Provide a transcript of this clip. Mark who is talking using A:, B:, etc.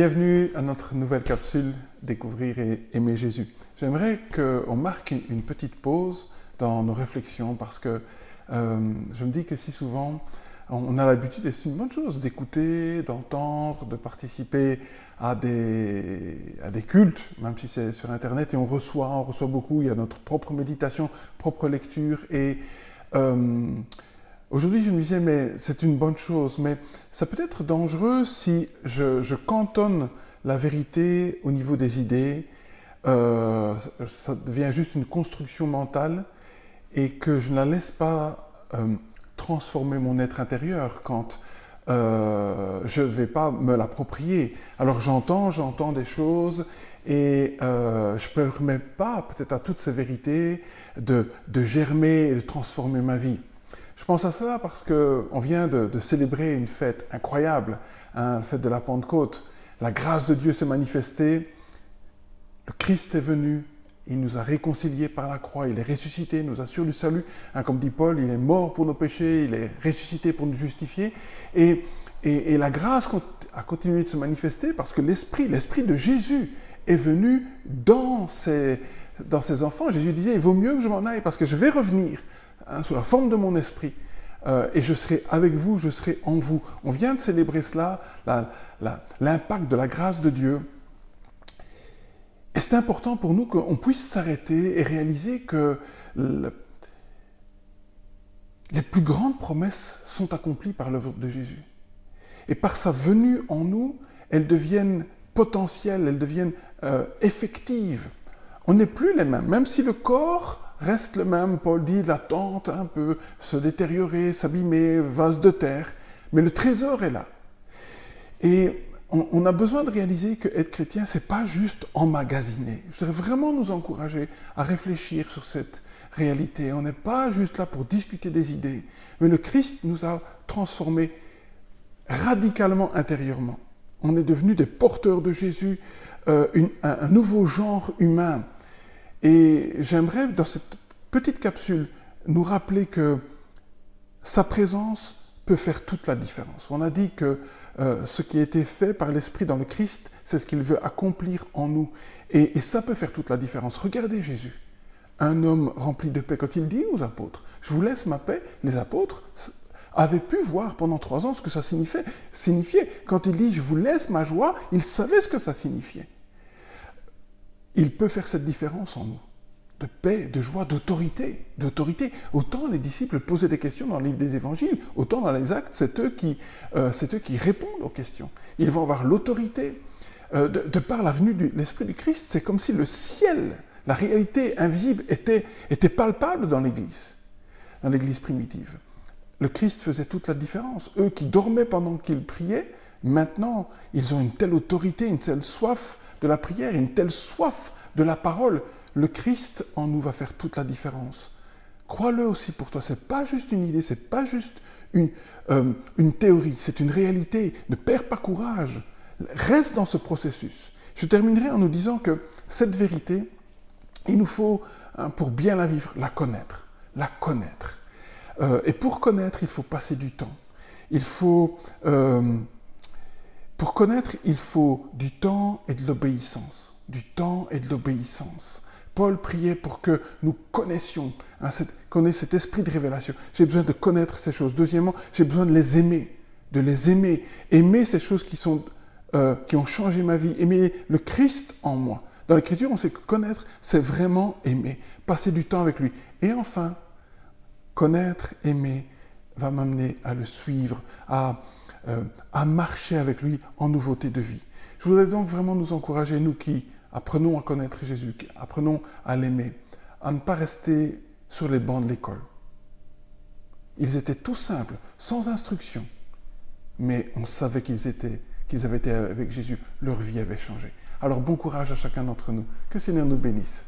A: Bienvenue à notre nouvelle capsule Découvrir et aimer Jésus. J'aimerais qu'on marque une petite pause dans nos réflexions parce que je me dis que si souvent on a l'habitude, et c'est une bonne chose, d'écouter, d'entendre, de participer à des cultes, même si c'est sur Internet, et on reçoit beaucoup, il y a notre propre méditation, propre lecture, et aujourd'hui je me disais, mais c'est une bonne chose, mais ça peut être dangereux si je cantonne la vérité au niveau des idées, ça devient juste une construction mentale, et que je ne la laisse pas transformer mon être intérieur quand je ne vais pas me l'approprier. Alors j'entends des choses et je ne permets pas peut-être à toutes ces vérités de germer et de transformer ma vie. Je pense à cela parce qu'on vient de célébrer une fête incroyable, la fête de la Pentecôte. La grâce de Dieu s'est manifestée, le Christ est venu, il nous a réconciliés par la croix, il est ressuscité, il nous assure du salut. Comme dit Paul, il est mort pour nos péchés, il est ressuscité pour nous justifier. Et la grâce a continué de se manifester parce que l'Esprit de Jésus est venu dans ses enfants. Jésus disait, il vaut mieux que je m'en aille parce que je vais revenir sous la forme de mon Esprit. Et je serai avec vous, je serai en vous. On vient de célébrer cela, l'impact de la grâce de Dieu. Et c'est important pour nous qu'on puisse s'arrêter et réaliser que les plus grandes promesses sont accomplies par l'œuvre de Jésus. Et par sa venue en nous, elles deviennent potentielles, elles deviennent effectives. On n'est plus les mêmes, même si le corps reste le même. Paul dit, la tente un peu se détériorer, s'abîmer, vase de terre, mais le trésor est là. Et on a besoin de réaliser qu'être chrétien, ce n'est pas juste emmagasiner. Je voudrais vraiment nous encourager à réfléchir sur cette réalité. On n'est pas juste là pour discuter des idées, mais le Christ nous a transformés radicalement intérieurement. On est devenus des porteurs de Jésus, un nouveau genre humain. Et j'aimerais, dans cette petite capsule, nous rappeler que sa présence peut faire toute la différence. On a dit que ce qui a été fait par l'Esprit dans le Christ, c'est ce qu'il veut accomplir en nous. Et ça peut faire toute la différence. Regardez Jésus, un homme rempli de paix. Quand il dit aux apôtres, « Je vous laisse ma paix », les apôtres avaient pu voir pendant 3 ans ce que ça signifiait. Quand il dit « Je vous laisse ma joie », ils savaient ce que ça signifiait. Il peut faire cette différence en nous. De paix, de joie, d'autorité. Autant les disciples posaient des questions dans le livre des évangiles, autant dans les actes, c'est eux qui répondent aux questions. Ils vont avoir l'autorité. De par la venue de l'Esprit du Christ, c'est comme si le ciel, la réalité invisible, était palpable dans l'Église primitive. Le Christ faisait toute la différence. Eux qui dormaient pendant qu'ils priaient, maintenant, ils ont une telle autorité, une telle soif de la prière, une telle soif de la parole. Le Christ en nous va faire toute la différence. Crois-le aussi pour toi, ce n'est pas juste une idée, ce n'est pas juste une théorie, c'est une réalité. Ne perds pas courage, reste dans ce processus. Je terminerai en nous disant que cette vérité, il nous faut, pour bien la vivre, la connaître. Et pour connaître, il faut passer du temps. Pour connaître, il faut du temps et de l'obéissance. Paul priait pour que nous connaissions, qu'on ait cet esprit de révélation. J'ai besoin de connaître ces choses. Deuxièmement, j'ai besoin de les aimer. Aimer ces choses qui ont changé ma vie. Aimer le Christ en moi. Dans l'Écriture, on sait que connaître, c'est vraiment aimer. Passer du temps avec lui. Et enfin, connaître, aimer, va m'amener à le suivre, à marcher avec lui en nouveauté de vie. Je voudrais donc vraiment nous encourager, nous qui apprenons à connaître Jésus, qui apprenons à l'aimer, à ne pas rester sur les bancs de l'école. Ils étaient tout simples, sans instruction, mais on savait qu'ils avaient été avec Jésus, leur vie avait changé. Alors bon courage à chacun d'entre nous, que le Seigneur nous bénisse.